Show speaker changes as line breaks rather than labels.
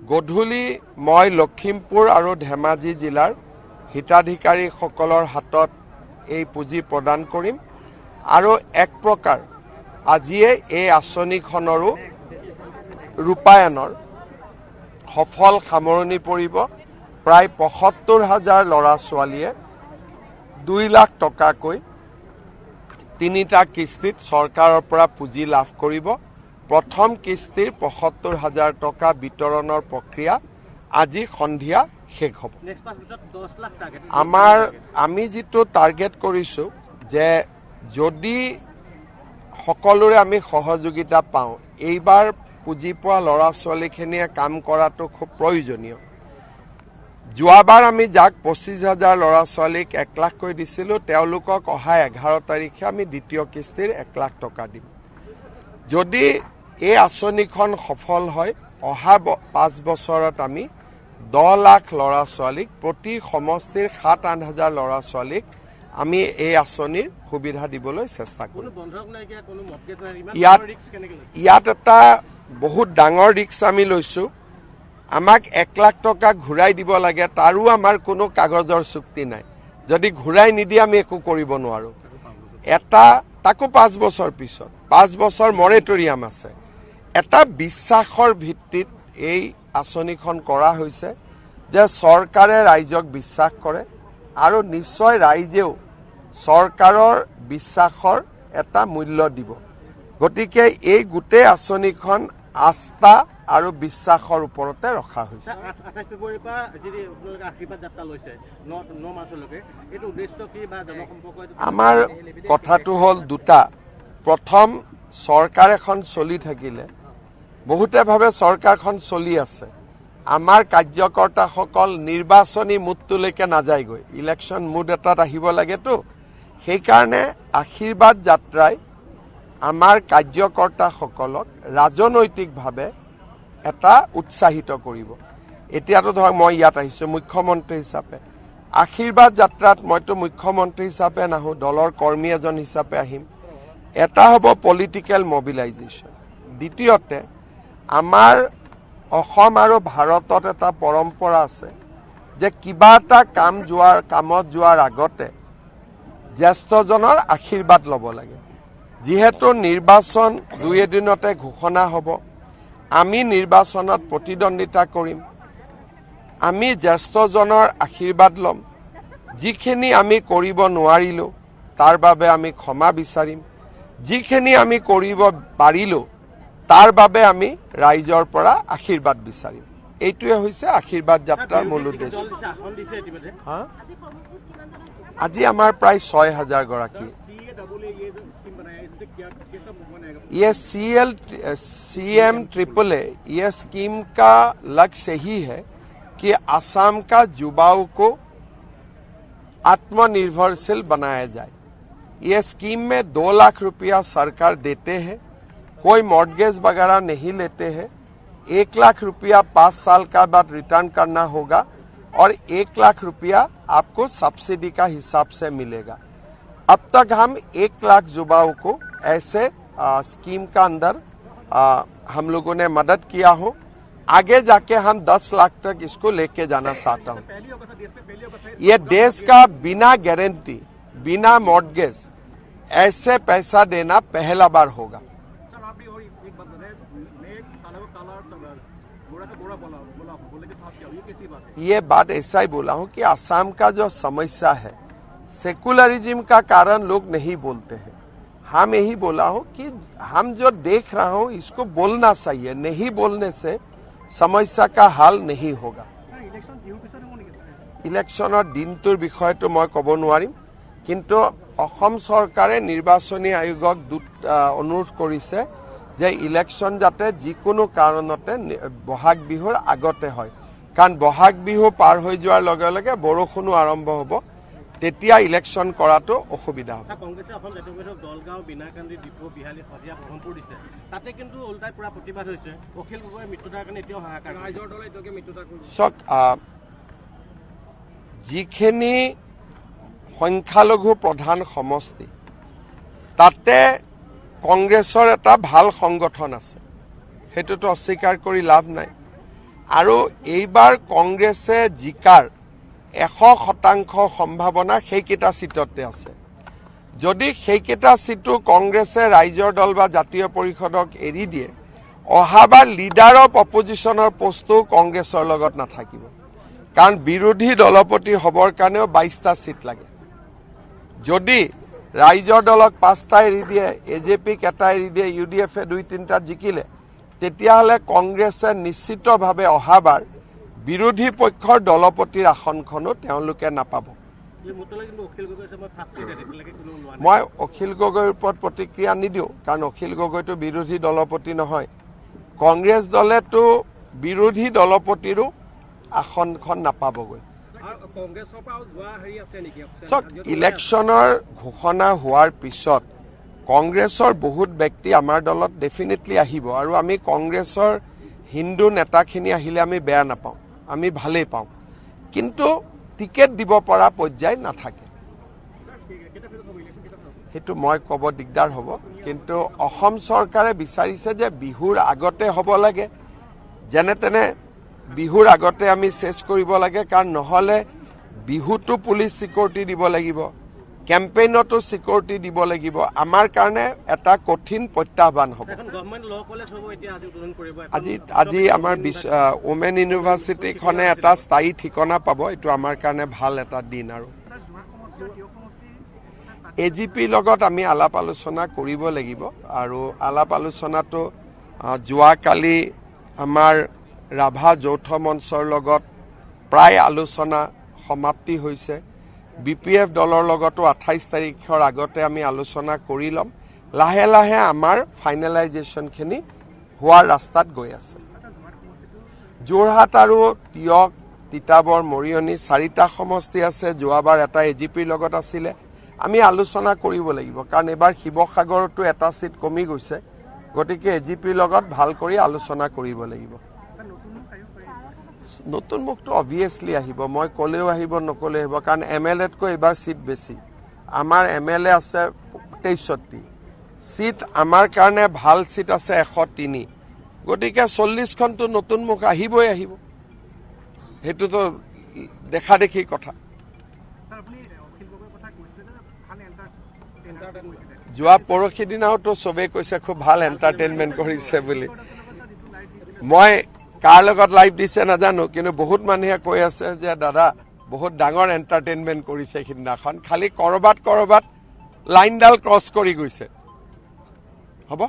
গধূলি মই লখিমপুৰ আৰু ধেমাজি জিলাৰ হিতাধিকাৰীসকলৰ হাতত এই পুঁজি প্ৰদান কৰিম আৰু এক প্ৰকাৰ আজিয়ে এই আঁচনিখনৰো ৰূপায়ণৰ সফল সামৰণি পৰিব। প্ৰায় ৭৫,০০০ ল'ৰা ছোৱালীয়ে ২ লাখ টকাকৈ ৩টা কিস্তিত চৰকাৰৰ পৰা পুঁজি লাভ কৰিব। প্ৰথম কিস্তিৰ ৭৫,০০০ টকা বিতৰণৰ প্ৰক্ৰিয়া আজি সন্ধিয়া শেষ হ'ব। আমি যিটো টাৰ্গেট কৰিছোঁ যে যদি সকলোৰে আমি সহযোগিতা পাওঁ, এইবাৰ পুঁজি পোৱা ল'ৰা ছোৱালীখিনিয়ে কাম কৰাটো খুব প্ৰয়োজনীয়। যোৱাবাৰ আমি যাক ২৫,০০০ ল'ৰা ছোৱালীক ১ লাখকৈ দিছিলোঁ, তেওঁলোকক অহা ১১ তাৰিখে আমি দ্বিতীয় কিস্তিৰ ১ লাখ টকা দিম। যদি এই আঁচনিখন সফল হয়, অহা ৫ বছৰত আমি ১০ লাখ ল'ৰা ছোৱালীক, প্ৰতি সমষ্টিৰ ৭-৮ হাজাৰ ল'ৰা ছোৱালীক আমি এই আঁচনিৰ সুবিধা দিবলৈ চেষ্টা কৰিম। ইয়াত এটা বহুত ডাঙৰ ৰিস্ক আমি লৈছোঁ। আমাক ১ লাখ টকা ঘূৰাই দিব লাগে, তাৰো আমাৰ কোনো কাগজৰ চুক্তি নাই। যদি ঘূৰাই নিদিয়ে আমি একো কৰিব নোৱাৰোঁ। তাকো ৫ বছৰ পিছত, ৫ বছৰ মৰেটৰিয়াম আছে। এটা বিশ্বাসৰ ভিত্তিত এই আঁচনিখন কৰা হৈছে যে চৰকাৰে ৰাইজক বিশ্বাস কৰে আৰু নিশ্চয় ৰাইজেও চৰকাৰৰ বিশ্বাসৰ এটা মূল্য দিব। গতিকে এই গোটেই আঁচনিখন আস্থা আৰু বিশ্বাসৰ ওপৰতে ৰখা হৈছে। আমাৰ কথাটো হ'ল দুটা। প্ৰথম, চৰকাৰ এখন চলি থাকিলে বহুতে ভাবে চৰকাৰখন চলি আছে। আমাৰ কাৰ্যকৰ্তাসকল নিৰ্বাচনী মুডটোলৈকে নাযায়গৈ, ইলেকশ্যন মুড এটাত আহিব লাগেতো। সেইকাৰণে আশীৰ্বাদ যাত্ৰাই আমাৰ কাৰ্যকৰ্তাসকলক ৰাজনৈতিকভাৱে এটা উৎসাহিত কৰিব। এতিয়াতো ধৰক মই ইয়াত আহিছোঁ মুখ্যমন্ত্ৰী হিচাপে। আশীৰ্বাদ যাত্ৰাত মইতো মুখ্যমন্ত্ৰী হিচাপে নাহোঁ, দলৰ কৰ্মী এজন হিচাপে আহিম। এটা হ'ব পলিটিকেল মবিলাইজেশ্যন। দ্বিতীয়তে, আমাৰ অসম আৰু ভাৰতত এটা পৰম্পৰা আছে যে কিবা এটা কামত যোৱাৰ আগতে জ্যেষ্ঠজনৰ আশীৰ্বাদ ল'ব লাগে। যিহেতু নিৰ্বাচন ২ এদিনতে ঘোষণা হ'ব, আমি নিৰ্বাচনত প্ৰতিদ্বন্দ্বিতা কৰিম, আমি জ্যেষ্ঠজনৰ আশীৰ্বাদ ল'ম। যিখিনি আমি কৰিব নোৱাৰিলোঁ তাৰ বাবে আমি ক্ষমা বিচাৰিম, যিখিনি আমি কৰিব পাৰিলোঁ তাৰ বাবে আমি ৰাইজৰ পৰা আশীৰ্বাদ বিচাৰিম। এইটোৱে হৈছে আশীৰ্বাদ যাত্ৰাৰ মূল উদ্দেশ্য। আজি আমাৰ প্ৰায় ৬,০০০ গৰাকী। ये CM-AAA ये स्कीम का लक्ष्य यही है कि असम का युवाओं को आत्मनिर्भरशील बनाया जाए। ये स्कीम में 2 लाख रुपया सरकार देते हैं, कोई मॉर्गेज वगैरह नहीं लेते हैं। 1 लाख रुपया 5 साल का बाद रिटर्न करना होगा और 1 लाख रुपया आपको सब्सिडी का हिसाब से मिलेगा। अब तक हम 1 लाख युवाओं को ऐसे स्कीम का अंदर हम लोगों ने मदद किया हो। आगे जाके हम 10 लाख तक इसको लेके जाना चाहता हूँ। ये देश का बिना गारंटी, बिना मॉर्गेज ऐसे पैसा देना पहला बार होगा। ये बात ऐसा ही बोला हूँ कि असम का जो समस्या है, सेकुलरिज्म का कारण लोग नहीं बोलते हैं। हम यही बोला हूँ कि हम जो देख रहा हूँ इसको बोलना चाहिए, नहीं बोलने से समस्या का हल नहीं होगा। इलेक्शनर दिनटोर विषयतो मैं कब নোৱাৰিম, কিন্তু অসম চৰকাৰে নিৰ্বাচনী আয়োগক অনুৰোধ কৰিছে যে ইলেকশ্যন যাতে যিকোনো কাৰণতে বহাগ বিহুৰ আগতে হয়। কাৰণ বহাগ বিহু পাৰ হৈ যোৱাৰ লগে লগে বৰষুণো আৰম্ভ হ'ব, তেতিয়া ইলেকশ্যন কৰাটো অসুবিধা হ'ব। যিখিনি সংখ্যালঘু প্ৰধান সমষ্টি, তাতে কংগ্ৰেছৰ এটা ভাল সংগঠন আছে, সেইটোতো অস্বীকাৰ কৰি লাভ নাই। আৰু এইবাৰ কংগ্ৰেছে জিকাৰ 100% সম্ভাৱনা সেইকেইটা চিটতে আছে। যদি সেইকেইটা চিটো কংগ্ৰেছে ৰাইজৰ দল বা জাতীয় পৰিষদক এৰি দিয়ে, অহাবাৰ লিডাৰ অফ অপজিশ্যনৰ পোষ্টটো কংগ্ৰেছৰ লগত নাথাকিব। কাৰণ বিৰোধী দলপতি হ'বৰ কাৰণেও 22টা চিট লাগে। যদি ৰাইজৰ দলক 5টা এৰি দিয়ে, এজেপিক এটা এৰি দিয়ে, UDF-এ 2-3টাত জিকিলে, তেতিয়াহ'লে কংগ্ৰেছে নিশ্চিতভাৱে অহাবাৰ বিৰোধী পক্ষৰ দলপতিৰ আসনখনো তেওঁলোকে নাপাব। মই অখিল গগৈৰ ওপৰত প্ৰতিক্ৰিয়া নিদিওঁ, কাৰণ অখিল গগৈটো বিৰোধী দলপতি নহয়। কংগ্ৰেছ দলেতো বিৰোধী দলপতিৰো আসনখন নাপাবগৈ। চাওক, ইলেকশ্যনৰ ঘোষণা হোৱাৰ পিছত কংগ্ৰেছৰ বহুত ব্যক্তি আমাৰ দলত ডেফিনেটলি আহিব, আৰু আমি কংগ্ৰেছৰ হিন্দু নেতাখিনি আহিলে আমি বেয়া নাপাওঁ, আমি ভালেই পাওঁ। কিন্তু টিকেট দিব পৰা পৰ্যায় নাথাকে, সেইটো মই ক'ব দিগদাৰ হ'ব। কিন্তু অসম চৰকাৰে বিচাৰিছে যে বিহুৰ আগতে হ'ব লাগে, যেনে তেনে বিহুৰ আগতে আমি চেছ কৰিব লাগে। কাৰণ নহ'লে বিহুতো পুলিচ চিকিউৰিটি দিব লাগিব, কেম্পেইনতো চিকিউৰিটি দিব লাগিব। আমাৰ কাৰণে এটা কঠিন প্ৰত্যাহ্বান হ'ব। আজি আমাৰ ওমেন ইউনিভাৰ্চিটিখনে এটা স্থায়ী ঠিকনা পাব, এইটো আমাৰ কাৰণে ভাল এটা দিন। আৰু AGPৰ লগত আমি আলাপ আলোচনা কৰিব লাগিব, আৰু আলাপ আলোচনাটো যোৱাকালি আমাৰ ৰাভা যৌথ মঞ্চৰ লগত প্ৰায় আলোচনা সমাপ্তি হৈছে। BPF দলৰ লগতো 28 তাৰিখৰ আগতে আমি আলোচনা কৰি ল'ম। লাহে লাহে আমাৰ ফাইনেলাইজেশ্যনখিনি হোৱাৰ ৰাস্তাত গৈ আছে। যোৰহাট আৰু তিয়ক, তিতাবৰ, মৰিয়নি 4টা সমষ্টি আছে। যোৱাবাৰ এটা AGPৰ লগত আছিলে। আমি আলোচনা কৰিব লাগিব, কাৰণ এবাৰ শিৱসাগৰতো এটা চিট কমি গৈছে। গতিকে AGPৰ লগত ভাল কৰি আলোচনা কৰিব লাগিব। নতুন মুখটো অবভিয়াছলি আহিব, মই ক'লেও আহিব, নক'লেও আহিব। কাৰণ MLAতকৈ এইবাৰ চিট বেছি। আমাৰ MLA আছে 23টি চিট, আমাৰ কাৰণে ভাল চিট আছে 103। গতিকে 40খনটো নতুন মুখ আহিবই আহিব, সেইটোতো দেখা দেখি কথা। যোৱা পৰহি দিনাওতো চবেই কৈছে খুব ভাল এণ্টাৰটেইনমেণ্ট কৰিছে বুলি। মই কাৰ লগত লাইভ দিছে নাজানো, কিন্তু বহুত মানুহে কৈ আছে যে দাদা বহুত ডাঙৰ এণ্টাৰটেইনমেণ্ট কৰিছে সিদিনাখন, খালি ক'ৰবাত লাইনডাল ক্ৰছ কৰি গৈছে। হ'ব।